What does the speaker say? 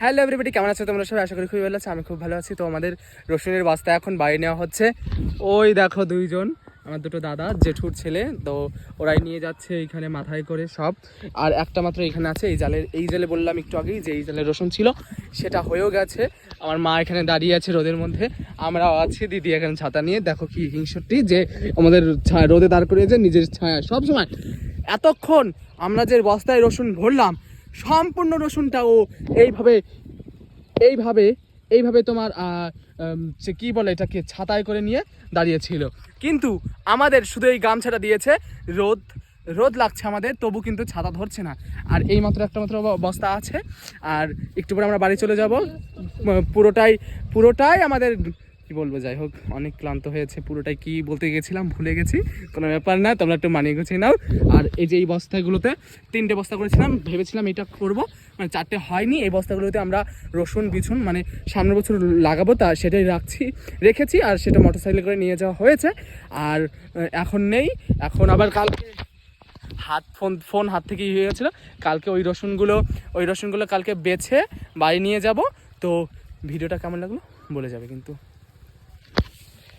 Hello everybody, কেমন আছো তোমরা সবাই? আশা করি খুবই ভালো আছো। আমি খুব ভালো আছি। তো আমাদের রসুনের বস্তা এখন বাইরে নেওয়া হচ্ছে। ওই দেখো দুইজন, আমার দুটো দাদা জেঠুর ছেলে, তো ওরাই নিয়ে যাচ্ছে এইখানে মাথায় করে সব। আর একটা মাত্র এখানে আছে এই জালে বললাম একটু আগেই যে এই জালে রসুন ছিল, সেটা হয়েও গেছে। আমার মা এখানে দাঁড়িয়ে আছে রোদের মধ্যে, আমরাও আছি। দিদি এখানে ছাতা নিয়ে, দেখো কি হিংসটি যে আমাদের রোদে দাঁড় করিয়েছে নিজের ছায়া সব সময়। এতক্ষণ আমরা যে বস্তায় রসুন ভরলাম, সম্পূর্ণ রসুনটা ও এইভাবে এইভাবে এইভাবে তোমার সে কী বলে এটাকে ছাতায় করে নিয়ে দাঁড়িয়েছিল। কিন্তু আমাদের শুধু এই গামছাটা দিয়েছে, রোদ রোদ লাগছে আমাদের, তবু কিন্তু ছাতা ধরছে না। আর এই মাত্র একটা মাত্র বস্তা আছে, আর একটু পরে আমরা বাড়ি চলে যাব। পুরোটাই আমাদের কি বলবো, যাই হোক অনেক ক্লান্ত হয়েছে। পুরোটাই কি বলতে গেছিলাম ভুলে গেছি, কোনো ব্যাপার না, তোমরা একটু মানিয়ে গুছিয়ে নাও। আর এই যে এই বস্তাগুলোতে 3টে বস্তা করেছিলাম, ভেবেছিলাম এটা করব, মানে 4টে হয়নি। এই বস্তাগুলোতে আমরা রসুন বিছুন মানে সামনের বছর লাগাবো, তা সেটাই রেখেছি। আর সেটা মোটরসাইকেলে করে নিয়ে যাওয়া হয়েছে। আর এখন নেই, এখন আবার কালকে ফোন হাত থেকে হয়ে গেছিলো। কালকে ওই রসুনগুলো কালকে বেছে বাড়ি নিয়ে যাব। তো ভিডিওটা কেমন লাগলো বলে যাবে কিন্তু।